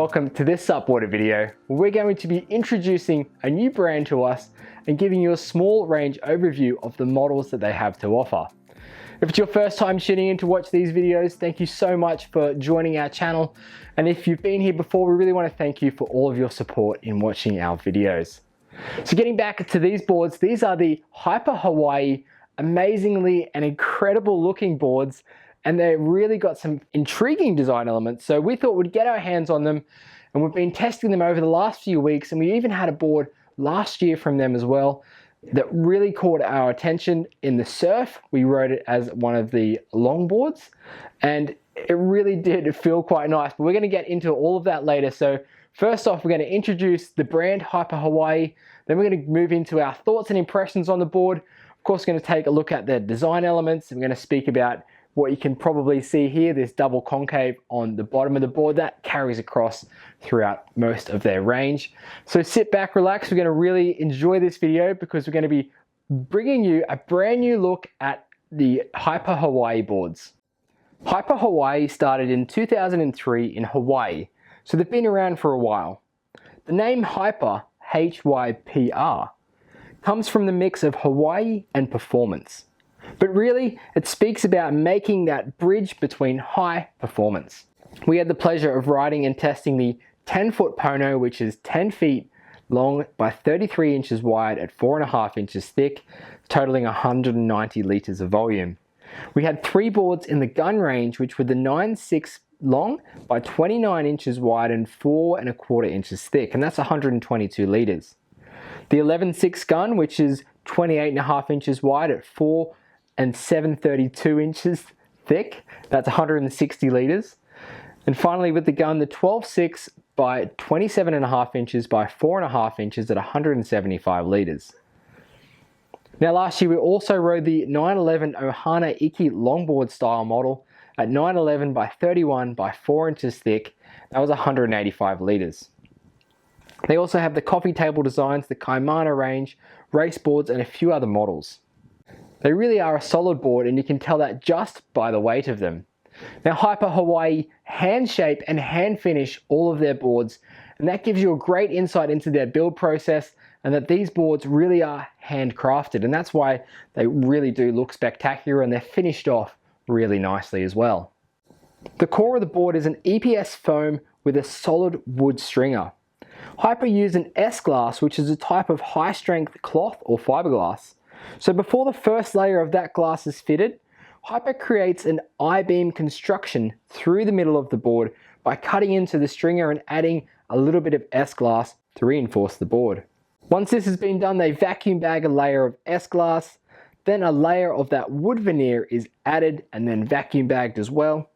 welcome to this SUPboarder video, where we're going to be introducing a new brand to us and giving you a small range overview of the models that they have to offer. If it's your first time tuning in to watch these videos, thank you so much for joining our channel. And if you've been here before, we really want to thank you for all of your support in watching our videos. So getting back to these boards, these are the HYPR Hawaii, amazingly and incredible looking boards, and they really got some intriguing design elements. So we thought we'd get our hands on them, and we've been testing them over the last few weeks, and we even had a board last year from them as well that really caught our attention in the surf. We rode it as one of the long boards, and it really did feel quite nice, but we're going to get into all of that later. So first off, we're going to introduce the brand HYPR Hawaii, then we're going to move into our thoughts and impressions on the board. Of course, we're going to take a look at the design elements, and we're going to speak about what you can probably see here, this double concave on the bottom of the board that carries across throughout most of their range. So sit back, relax, we're going to really enjoy this video because we're going to be bringing you a brand new look at the HYPR Hawaii boards. HYPR Hawaii started in 2003 in Hawaii, so they've been around for a while. The name HYPR, HYPR, comes from the mix of Hawaii and performance. But really, it speaks about making that bridge between high performance. We had the pleasure of riding and testing the 10-foot PONO, which is 10 feet long by 33 inches wide at 4.5 inches thick, totaling 190 liters of volume. We had 3 boards in the gun range, which were the 9.6 long by 29 inches wide and 4.25 inches thick, and that's 122 liters. The 11.6 gun, which is 28.5 inches wide at 4 and 7.32 inches thick, that's 160 liters. And finally with the gun, the 12.6 by 27.5 inches by 4.5 inches at 175 liters. Now last year we also rode the 911 OHANA-IKI longboard style model at 911 by 31 by 4 inches thick. That was 185 liters. They also have the coffee table designs, the Kaimana range, race boards, and a few other models. They really are a solid board, and you can tell that just by the weight of them. Now HYPR Hawaii hand shape and hand finish all of their boards, and that gives you a great insight into their build process and that these boards really are handcrafted, and that's why they really do look spectacular and they're finished off really nicely as well. The core of the board is an EPS foam with a solid wood stringer. HYPR used an S-glass, which is a type of high strength cloth or fiberglass. So before the first layer of that glass is fitted, HYPR creates an I-beam construction through the middle of the board by cutting into the stringer and adding a little bit of S-glass to reinforce the board. Once this has been done, they vacuum bag a layer of S-glass, then a layer of that wood veneer is added and then vacuum bagged as well.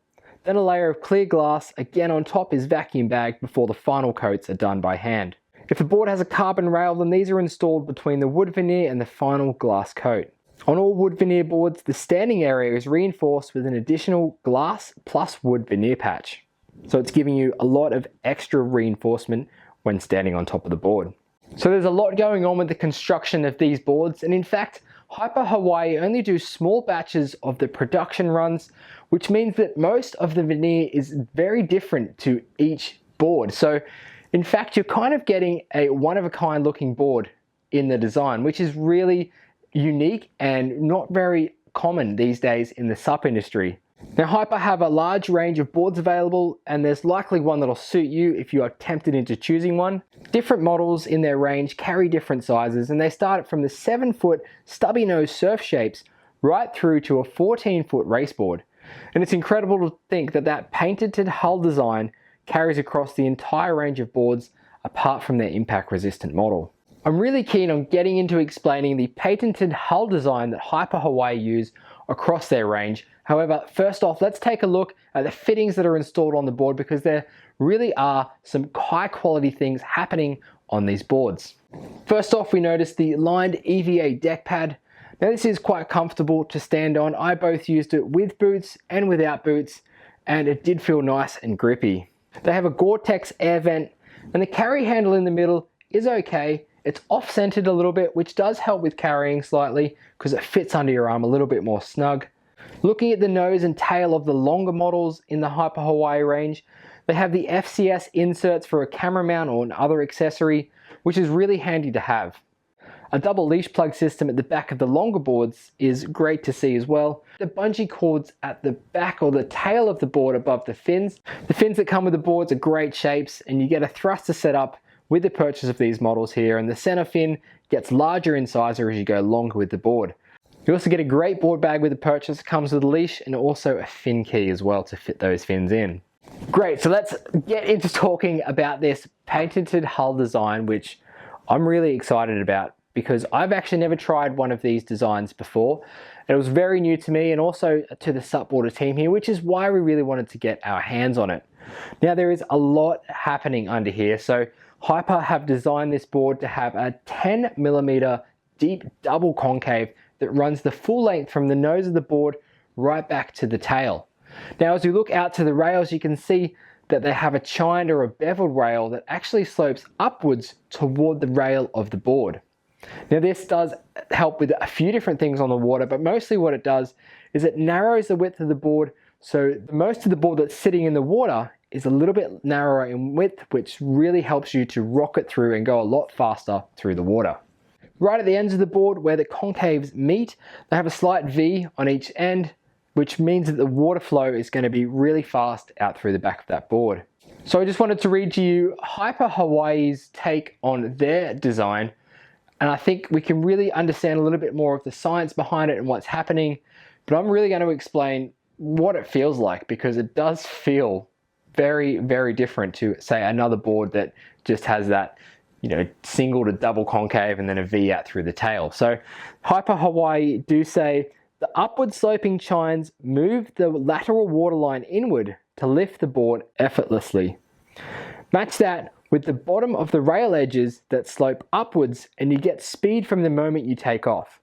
Then a layer of clear glass again on top is vacuum bagged before the final coats are done by hand. If the board has a carbon rail, then these are installed between the wood veneer and the final glass coat. On all wood veneer boards, the standing area is reinforced with an additional glass plus wood veneer patch. So it's giving you a lot of extra reinforcement when standing on top of the board. So there's a lot going on with the construction of these boards, and in fact, HYPR Hawaii only do small batches of the production runs, which means that most of the veneer is very different to each board. So in fact, you're kind of getting a one-of-a-kind looking board in the design, which is really unique and not very common these days in the SUP industry. Now HYPR have a large range of boards available, and there's likely one that'll suit you if you are tempted into choosing one. Different models in their range carry different sizes, and they start from the 7-foot stubby nose surf shapes right through to a 14-foot race board. And it's incredible to think that that patented hull design carries across the entire range of boards apart from their impact resistant model. I'm really keen on getting into explaining the patented hull design that HYPR Hawaii use across their range. However, first off, let's take a look at the fittings that are installed on the board, because there really are some high quality things happening on these boards. First off, we notice the lined Eva Deck Pad. Now this is quite comfortable to stand on. I both used it with boots and without boots, and it did feel nice and grippy. They have a Gore-Tex air vent, and the carry handle in the middle is okay. It's off-centered a little bit, which does help with carrying slightly because it fits under your arm a little bit more snug. Looking at the nose and tail of the longer models in the HYPR Hawaii range, They have the FCS inserts for a camera mount or an other accessory, which is really handy to have. A double leash plug system at the back of the longer boards is great to see as well. The bungee cords at the back or the tail of the board above the fins. The fins that come with the boards are great shapes, and you get a thruster setup with the purchase of these models here, and the center fin gets larger in size as you go longer with the board. You also get a great board bag with the purchase. It comes with a leash and also a fin key as well to fit those fins in. Great, so let's get into talking about this patented hull design, which I'm really excited about because I've actually never tried one of these designs before. It was very new to me and also to the SUPboarder team here, which is why we really wanted to get our hands on it. Now there is a lot happening under here. So HYPR have designed this board to have a 10mm deep double concave that runs the full length from the nose of the board right back to the tail. Now as we look out to the rails, you can see that they have a chined or a beveled rail that actually slopes upwards toward the rail of the board. Now this does help with a few different things on the water, but mostly what it does is it narrows the width of the board, so most of the board that's sitting in the water is a little bit narrower in width, which really helps you to rocket through and go a lot faster through the water. Right at the ends of the board where the concaves meet, they have a slight V on each end, which means that the water flow is going to be really fast out through the back of that board. So I just wanted to read to you HYPR Hawaii's take on their design, and I think we can really understand a little bit more of the science behind it and what's happening, but I'm really going to explain what it feels like because it does feel very, very different to, say, another board that just has that, you know, single to double concave and then a V out through the tail. So HYPR Hawaii do say the upward sloping chines move the lateral waterline inward to lift the board effortlessly. Match that with the bottom of the rail edges that slope upwards and you get speed from the moment you take off.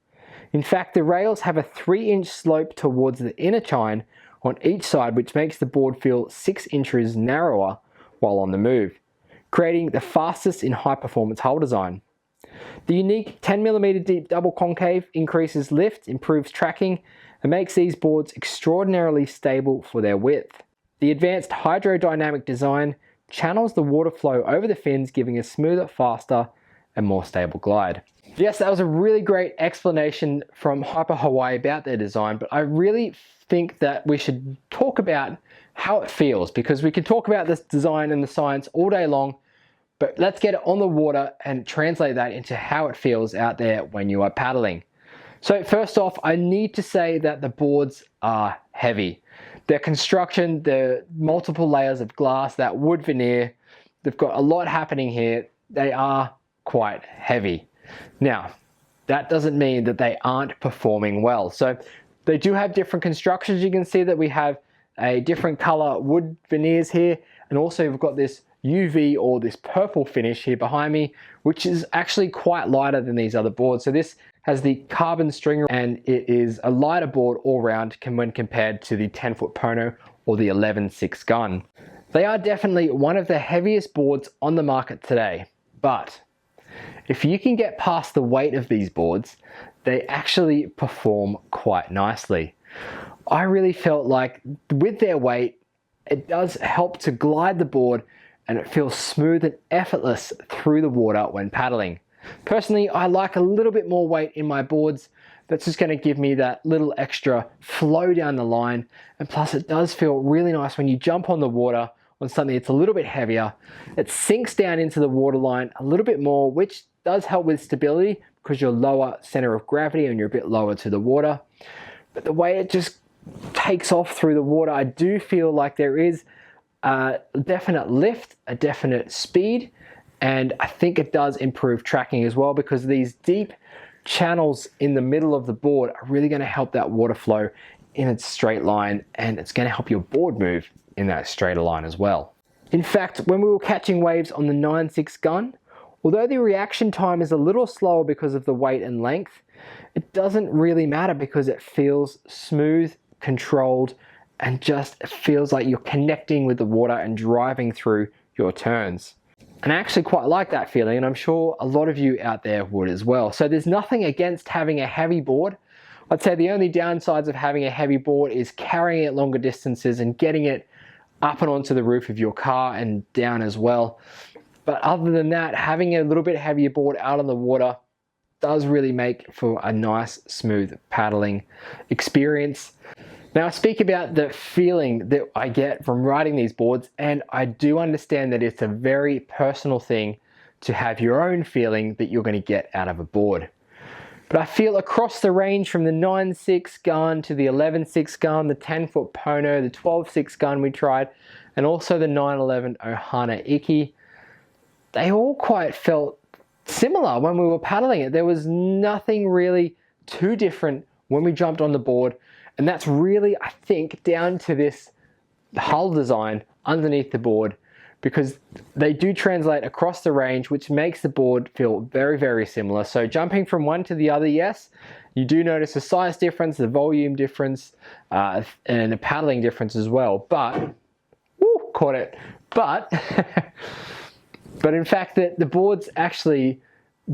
In fact, the rails have a 3-inch slope towards the inner chine on each side, which makes the board feel 6 inches narrower while on the move, creating the fastest in high-performance hull design. The unique 10mm deep double concave increases lift, improves tracking, and makes these boards extraordinarily stable for their width. The advanced hydrodynamic design channels the water flow over the fins, giving a smoother, faster, and more stable glide. Yes, that was a really great explanation from HYPR Hawaii about their design, but I really think that we should talk about how it feels, because we can talk about this design and the science all day long, but let's get it on the water and translate that into how it feels out there when you are paddling. So first off, I need to say that the boards are heavy. Their construction, the multiple layers of glass, that wood veneer, they've got a lot happening here. They are quite heavy. Now, that doesn't mean that they aren't performing well. So they do have different constructions. You can see that we have a different color wood veneers here, and also we've got this UV or this purple finish here behind me, which is actually quite lighter than these other boards. So this has the carbon stringer and it is a lighter board all round when compared to the 10-foot PONO or the 11.6 gun. They are definitely one of the heaviest boards on the market today, but if you can get past the weight of these boards, they actually perform quite nicely. I really felt like with their weight, it does help to glide the board and it feels smooth and effortless through the water when paddling. Personally, I like a little bit more weight in my boards. That's just going to give me that little extra flow down the line, and plus it does feel really nice when you jump on the water on something that's a little bit heavier. It sinks down into the waterline a little bit more, which does help with stability because you're lower center of gravity and you're a bit lower to the water. But the way it just takes off through the water, I do feel like there is a definite lift, a definite speed, and I think it does improve tracking as well, because these deep channels in the middle of the board are really going to help that water flow in a straight line, and it's going to help your board move in that straighter line as well. In fact, when we were catching waves on the 9.6 gun, although the reaction time is a little slower because of the weight and length, it doesn't really matter because it feels smooth, controlled, and just feels like you're connecting with the water and driving through your turns. And I actually quite like that feeling, and I'm sure a lot of you out there would as well. So there's nothing against having a heavy board. I'd say the only downsides of having a heavy board is carrying it longer distances and getting it up and onto the roof of your car and down as well. But other than that, having a little bit heavier board out on the water does really make for a nice, smooth paddling experience. Now, I speak about the feeling that I get from riding these boards, and I do understand that it's a very personal thing to have your own feeling that you're going to get out of a board. But I feel across the range from the 9.6 gun to the 11.6 gun, the 10-foot PONO, the 12.6 gun we tried, and also the 911 OHANA-IKI, they all quite felt similar when we were paddling it. There was nothing really too different when we jumped on the board, and that's really, I think, down to this hull design underneath the board, because they do translate across the range, which makes the board feel very, very similar. So jumping from one to the other, yes, you do notice a size difference, the volume difference, and a paddling difference as well. But, woo, caught it. But, but in fact, the boards actually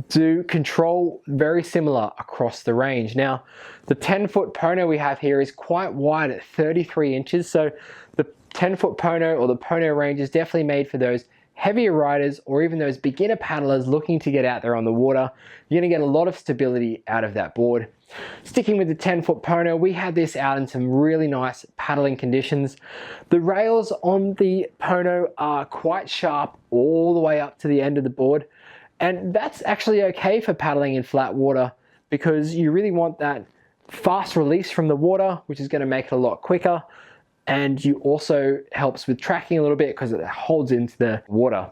do control very similar across the range. Now, the 10-foot PONO we have here is quite wide at 33 inches. So the 10-foot PONO, or the PONO range, is definitely made for those heavier riders or even those beginner paddlers looking to get out there on the water. You're going to get a lot of stability out of that board. Sticking with the 10-foot PONO, we had this out in some really nice paddling conditions. The rails on the PONO are quite sharp all the way up to the end of the board, and that's actually okay for paddling in flat water, because you really want that fast release from the water, which is going to make it a lot quicker. And you also helps with tracking a little bit because it holds into the water.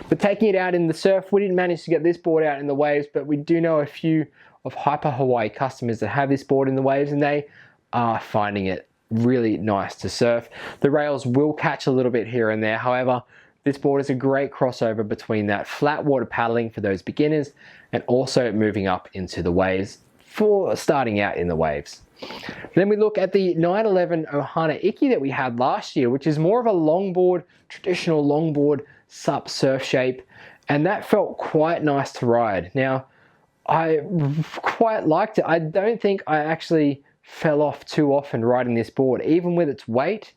But taking it out in the surf, we didn't manage to get this board out in the waves, but we do know a few of HYPR Hawaii customers that have this board in the waves, and they are finding it really nice to surf. The rails will catch a little bit here and there. However, this board is a great crossover between that flat water paddling for those beginners and also moving up into the waves for starting out in the waves. Then we look at the 911 OHANA-IKI that we had last year, which is more of a longboard, traditional longboard SUP surf shape, and that felt quite nice to ride. Now, I quite liked it. I don't think I actually fell off too often riding this board. Even with its weight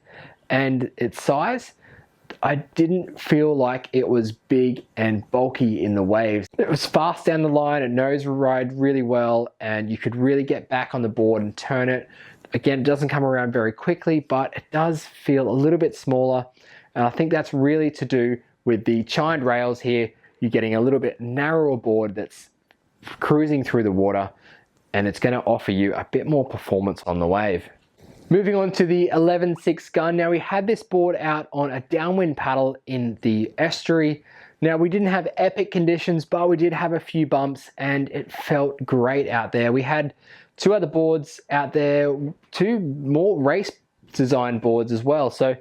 and its size, I didn't feel like it was big and bulky in the waves. It was fast down the line, it nose ride really well, and you could really get back on the board and turn it. Again, it doesn't come around very quickly, but it does feel a little bit smaller. And I think that's really to do with the chined rails here. You're getting a little bit narrower board that's cruising through the water, and it's going to offer you a bit more performance on the wave. Moving on to the 11.6 gun. Now, we had this board out on a downwind paddle in the estuary. Now, we didn't have epic conditions, but we did have a few bumps, and it felt great out there. We had two other boards out there, two more race design boards as well. So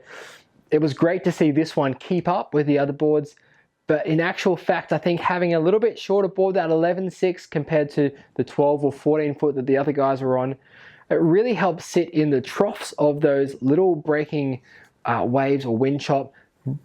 it was great to see this one keep up with the other boards. But in actual fact, I think having a little bit shorter board, that 11.6 compared to the 12 or 14 foot that the other guys were on, it really helps sit in the troughs of those little breaking waves or wind chop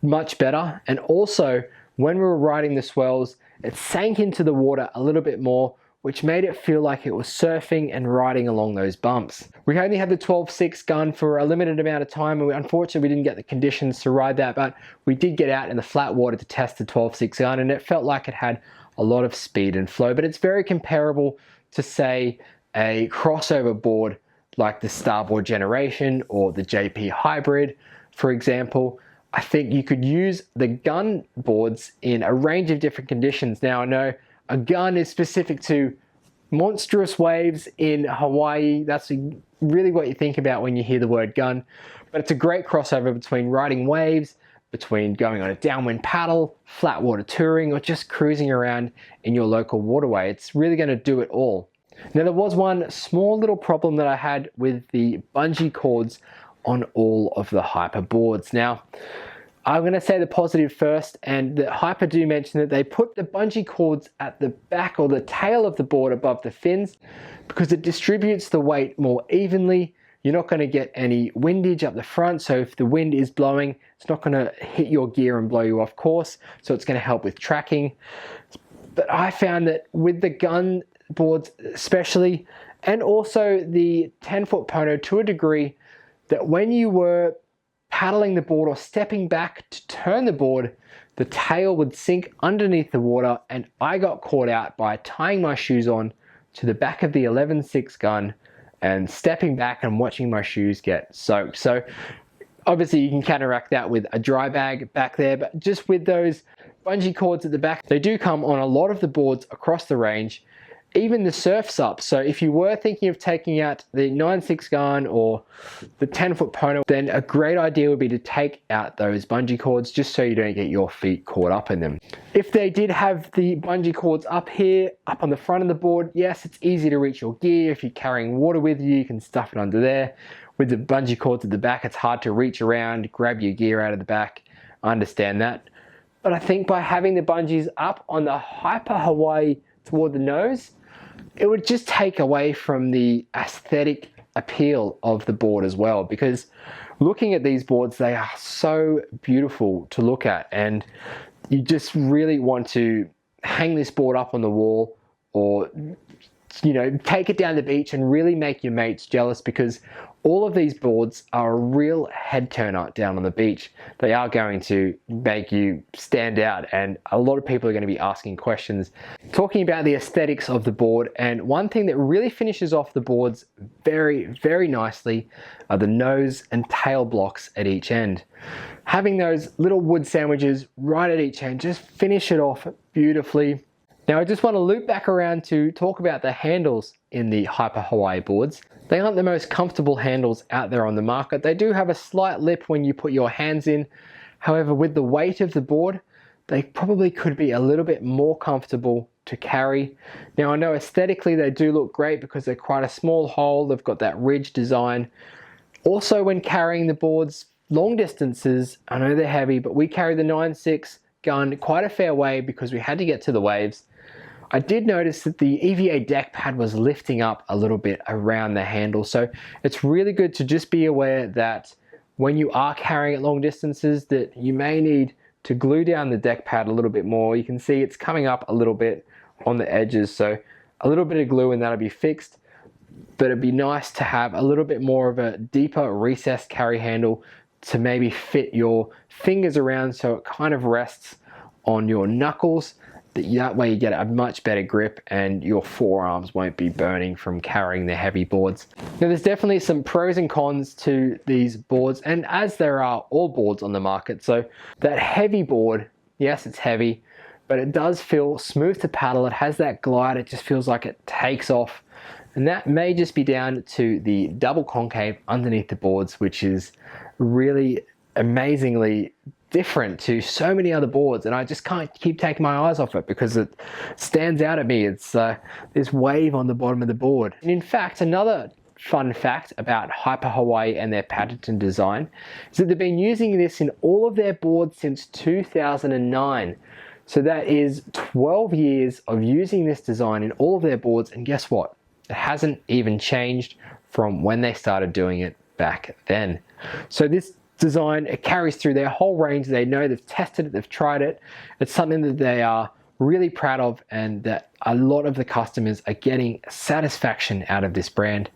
much better. And also, when we were riding the swells, it sank into the water a little bit more, which made it feel like it was surfing and riding along those bumps. We only had the 12.6 gun for a limited amount of time, and unfortunately we didn't get the conditions to ride that, but we did get out in the flat water to test the 12.6 gun, and it felt like it had a lot of speed and flow. But it's very comparable to, say, a crossover board like the Starboard Generation or the JP Hybrid, for example. I think you could use the gun boards in a range of different conditions. Now, I know a gun is specific to monstrous waves in Hawaii. That's really what you think about when you hear the word gun. But it's a great crossover between riding waves, between going on a downwind paddle, flat water touring, or just cruising around in your local waterway. It's really going to do it all. Now, there was one small little problem that I had with the bungee cords on all of the HYPR boards. Now, I'm going to say the positive first, and the HYPR do mention that they put the bungee cords at the back or the tail of the board above the fins because it distributes the weight more evenly. You're not going to get any windage up the front, so if the wind is blowing, it's not going to hit your gear and blow you off course, so it's going to help with tracking. But I found that with the gun boards especially, and also the 10-foot PONO to a degree, that when you were paddling the board or stepping back to turn the board, the tail would sink underneath the water, and I got caught out by tying my shoes on to the back of the 11.6 gun and stepping back and watching my shoes get soaked. So obviously you can counteract that with a dry bag back there, but just with those bungee cords at the back, they do come on a lot of the boards across the range, even the surf SUPs. So if you were thinking of taking out the 9.6 gun or the 10-foot PONO, then a great idea would be to take out those bungee cords just so you don't get your feet caught up in them. If they did have the bungee cords up here, up on the front of the board, yes, it's easy to reach your gear. If you're carrying water with you, you can stuff it under there. With the bungee cords at the back, it's hard to reach around, grab your gear out of the back. I understand that. But I think by having the bungees up on the HYPR Hawaii toward the nose, it would just take away from the aesthetic appeal of the board as well, because looking at these boards, they are so beautiful to look at, and you just really want to hang this board up on the wall, or take it down the beach and really make your mates jealous, because all of these boards are a real head turner down on the beach. They are going to make you stand out, and a lot of people are going to be asking questions talking about the aesthetics of the board. And one thing that really finishes off the boards very, very nicely are the nose and tail blocks at each end. Having those little wood sandwiches right at each end just finish it off beautifully. Now I just want to loop back around to talk about the handles in the HYPR Hawaii boards. They aren't the most comfortable handles out there on the market. They do have a slight lip when you put your hands in. However, with the weight of the board, they probably could be a little bit more comfortable to carry. Now I know aesthetically they do look great because they're quite a small hole. They've got that ridge design. Also, when carrying the boards long distances, I know they're heavy, but we carry the 9.6 gun quite a fair way because we had to get to the waves. I did notice that the Eva Deck Pad was lifting up a little bit around the handle, so it's really good to just be aware that when you are carrying it long distances that you may need to glue down the deck pad a little bit more. You can see it's coming up a little bit on the edges, so a little bit of glue and that'll be fixed. But it'd be nice to have a little bit more of a deeper recessed carry handle to maybe fit your fingers around so it kind of rests on your knuckles. That way you get a much better grip and your forearms won't be burning from carrying the heavy boards. Now there's definitely some pros and cons to these boards, and as there are all boards on the market. So that heavy board, yes, it's heavy, but it does feel smooth to paddle. It has that glide, it just feels like it takes off. And that may just be down to the double concave underneath the boards, which is really amazingly different to so many other boards, and I just can't keep taking my eyes off it because it stands out at me. It's this wave on the bottom of the board. And in fact, another fun fact about HYPR Hawaii and their patented design is that they've been using this in all of their boards since 2009. So that is 12 years of using this design in all of their boards, and guess what? It hasn't even changed from when they started doing it back then. So this design, it carries through their whole range. They know, they've tested it, they've tried it. It's something that they are really proud of, and that a lot of the customers are getting satisfaction out of this brand.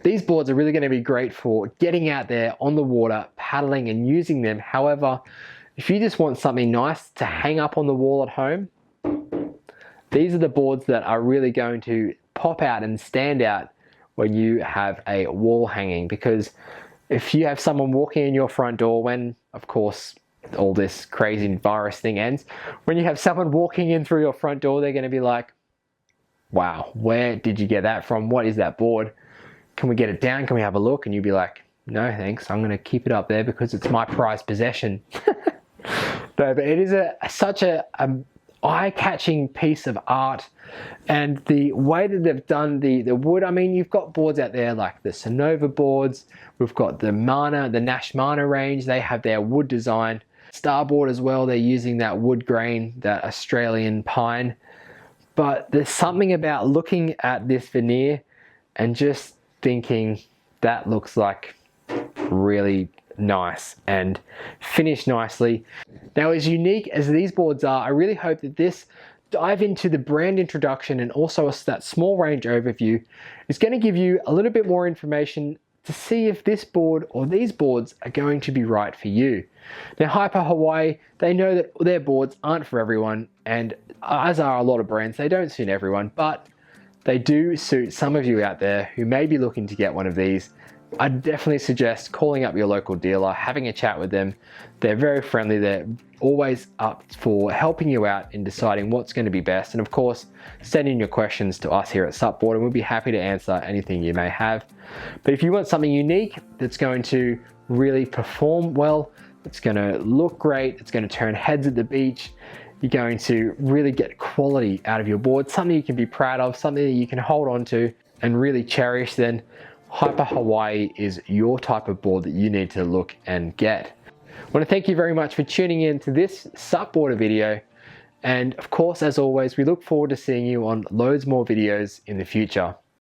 These boards are really going to be great for getting out there on the water, paddling and using them. However, if you just want something nice to hang up on the wall at home, these are the boards that are really going to pop out and stand out when you have a wall hanging. Because if you have someone walking in your front door, when, of course, all this crazy virus thing ends, when you have someone walking in through your front door, they're going to be like, wow, where did you get that from? What is that board? Can we get it down? Can we have a look? And you'd be like, no, thanks. I'm going to keep it up there because it's my prized possession. No, but it is such a eye-catching piece of art, and the way that they've done the wood. I mean, you've got boards out there like the Sonova boards. We've got the Nash Mana range. They have their wood design. Starboard as well, they're using that wood grain, that Australian pine. But there's something about looking at this veneer and just thinking that looks like really nice and finished nicely. Now, as unique as these boards are, I really hope that this dive into the brand introduction and also that small range overview is going to give you a little bit more information to see if this board or these boards are going to be right for you. Now, HYPR Hawaii, they know that their boards aren't for everyone, and as are a lot of brands, they don't suit everyone, but they do suit some of you out there who may be looking to get one of these. I'd definitely suggest calling up your local dealer, having a chat with them. They're very friendly. They're always up for helping you out in deciding what's going to be best. And of course, send in your questions to us here at SUPboarder, and we'll be happy to answer anything you may have. But if you want something unique that's going to really perform well, it's going to look great, it's going to turn heads at the beach, you're going to really get quality out of your board, something you can be proud of, something that you can hold on to and really cherish, then HYPR Hawaii is your type of board that you need to look and get. I want to thank you very much for tuning in to this SUPboarder video. And of course, as always, we look forward to seeing you on loads more videos in the future.